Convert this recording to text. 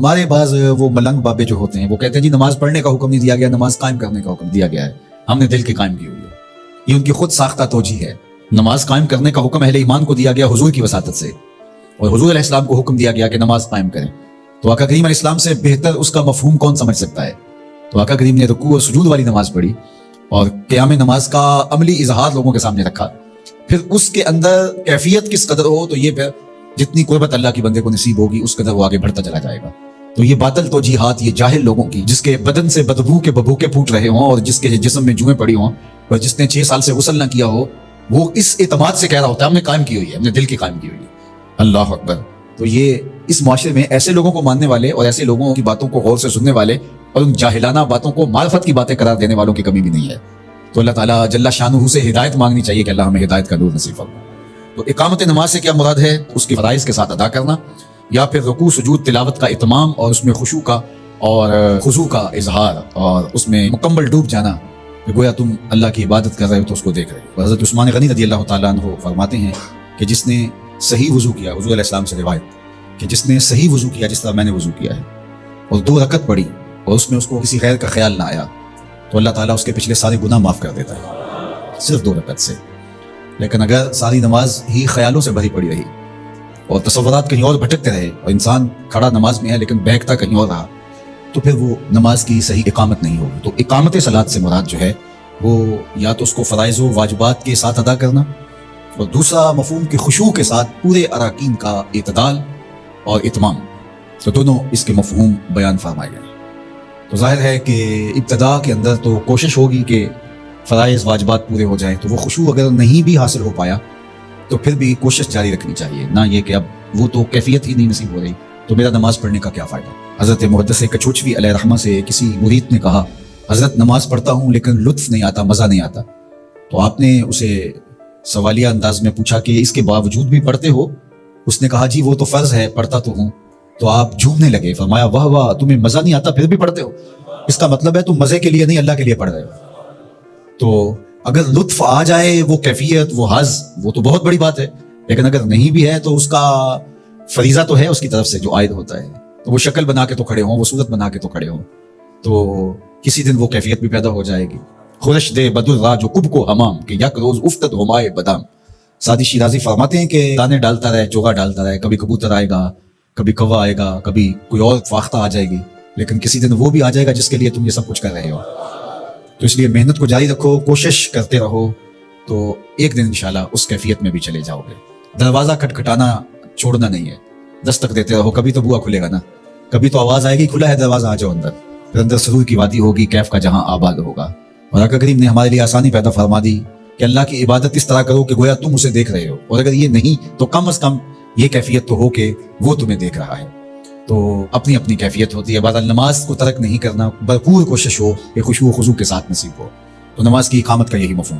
ہمارے بعض وہ ملنگ بابے جو ہوتے ہیں وہ کہتے ہیں جی نماز پڑھنے کا حکم نہیں دیا گیا، نماز قائم کرنے کا حکم دیا گیا ہے، ہم نے دل کی قائم کی ہوئی ہے۔ یہ ان کی خود ساختہ توجیہ ہے۔ نماز قائم کرنے کا حکم اہل ایمان کو دیا گیا حضور کی وساطت سے، اور حضور علیہ السلام کو حکم دیا گیا کہ نماز قائم کریں۔ تو آقا کریم علیہ السلام سے بہتر اس کا مفہوم کون سمجھ سکتا ہے؟ تو آقا کریم نے رکوع اور سجود والی نماز پڑھی اور قیام نماز کا عملی اظہار لوگوں کے سامنے رکھا۔ پھر اس کے اندر کیفیت کس قدر ہو تو یہ پھر جتنی قربت اللہ کی بندے کو نصیب ہوگی اس قدر وہ آگے بڑھتا چلا جائے گا۔ تو یہ باطل توجیہات، یہ جاہل لوگوں کی، جس کے بدن سے بدبو کے ببوکے پھوٹ رہے ہوں اور جس کے جسم میں جوئیں پڑی ہوں اور جس نے 6 سال سے غسل نہ کیا ہو، وہ اس اعتماد سے کہہ رہا ہوتا ہے ہم نے قائم کی ہوئی ہے، ہم نے دل کی قائم کی ہوئی ہے۔ اللہ اکبر۔ تو یہ اس معاشرے میں ایسے لوگوں کو ماننے والے اور ایسے لوگوں کی باتوں کو غور سے سننے والے اور ان جاہلانہ باتوں کو معرفت کی باتیں قرار دینے والوں کی کمی بھی نہیں ہے۔ تو اللہ تعالیٰ جل شانہ سے ہدایت مانگنی چاہیے کہ اللہ ہمیں ہدایت کا نور نصیب فرمائے۔ تو اقامت نماز سے کیا مراد ہے؟ اس کی فرائض کے ساتھ ادا کرنا، یا پھر رکوع سجود تلاوت کا اتمام اور اس میں خشوع کا اور خضوع کا اظہار اور اس میں مکمل ڈوب جانا کہ گویا تم اللہ کی عبادت کر رہے ہو تو اس کو دیکھ رہے ہو۔ حضرت عثمان غنی رضی اللہ تعالیٰ عنہ فرماتے ہیں کہ جس نے صحیح وضو کیا، حضور علیہ السلام سے روایت کہ جس نے صحیح وضو کیا جس طرح میں نے وضو کیا ہے اور 2 رکعت پڑھی اور اس میں اس کو کسی غیر کا خیال نہ آیا تو اللہ تعالیٰ اس کے پچھلے سارے گناہ معاف کر دیتا ہے صرف 2 رکعت سے۔ لیکن اگر ساری نماز ہی خیالوں سے بھری پڑی رہی اور تصورات کہیں اور بھٹکتے رہے اور انسان کھڑا نماز میں ہے لیکن بہکتا کہیں اور رہا تو پھر وہ نماز کی صحیح اقامت نہیں ہوگی۔ تو اقامت صلاۃ سے مراد جو ہے وہ یا تو اس کو فرائض و واجبات کے ساتھ ادا کرنا، اور دوسرا مفہوم کی خشوع کے ساتھ پورے اراکین کا اعتدال اور اتمام، تو دونوں اس کے مفہوم بیان فرمائے گئے۔ تو ظاہر ہے کہ ابتدا کے اندر تو کوشش ہوگی کہ فرائض واجبات پورے ہو جائیں، تو وہ خشوع اگر نہیں بھی حاصل ہو پایا تو پھر بھی کوشش جاری رکھنی چاہیے، نہ یہ کہ اب وہ تو کیفیت ہی نہیں نصیب ہو رہی تو میرا نماز پڑھنے کا کیا فائدہ۔ حضرت محدث کچوچوی علیہ رحمہ سے کسی مرید نے کہا حضرت نماز پڑھتا ہوں لیکن لطف نہیں آتا، مزہ نہیں آتا۔ تو آپ نے اسے سوالیہ انداز میں پوچھا کہ اس کے باوجود بھی پڑھتے ہو؟ اس نے کہا جی وہ تو فرض ہے، پڑھتا تو ہوں۔ تو آپ جھومنے لگے، فرمایا واہ واہ، تمہیں مزہ نہیں آتا پھر بھی پڑھتے ہو؟ اس کا مطلب ہے تم مزے کے لیے نہیں اللہ کے لیے پڑھ رہے ہو۔ تو اگر لطف آ جائے، وہ کیفیت، وہ حظ، وہ تو بہت بڑی بات ہے، لیکن اگر نہیں بھی ہے تو اس کا فریضہ تو ہے اس کی طرف سے جو عائد ہوتا ہے، تو وہ شکل بنا کے تو کھڑے ہوں، وہ صورت بنا کے تو کھڑے ہوں، تو کسی دن وہ کیفیت بھی پیدا ہو جائے گی۔ خورش دے بدر را جو کب کو حمام کہ یک روز افتد ہمائے بادام۔ سعدی شیرازی فرماتے ہیں کہ دانے ڈالتا رہے، چوگا ڈالتا رہے، کبھی کبوتر آئے گا، کبھی کوا آئے گا، کبھی کوئی اور فاختہ آ جائے گی، لیکن کسی دن وہ بھی آ جائے گا جس کے لیے تم یہ سب کچھ کر رہے ہو۔ تو اس لیے محنت کو جاری رکھو، کوشش کرتے رہو، تو ایک دن انشاءاللہ اس کیفیت میں بھی چلے جاؤ گے۔ دروازہ کھٹکھٹانا چھوڑنا نہیں ہے، دستک دیتے رہو، کبھی تو بوا کھلے گا نا، کبھی تو آواز آئے گی کھلا ہے دروازہ آ جاؤ اندر، پھر اندر سرور کی وادی ہوگی، کیف کا جہاں آباد ہوگا۔ اور آقا کریم نے ہمارے لیے آسانی پیدا فرما دی کہ اللہ کی عبادت اس طرح کرو کہ گویا تم اسے دیکھ رہے ہو، اور اگر یہ نہیں تو کم از کم یہ کیفیت تو ہو کہ وہ تمہیں دیکھ رہا ہے۔ تو اپنی اپنی کیفیت ہوتی ہے، بہرحال نماز کو ترک نہیں کرنا، بھرپور کوشش ہو کہ خشوع و خضوع کے ساتھ نصیب ہو۔ تو نماز کی اقامت کا یہی مفہوم۔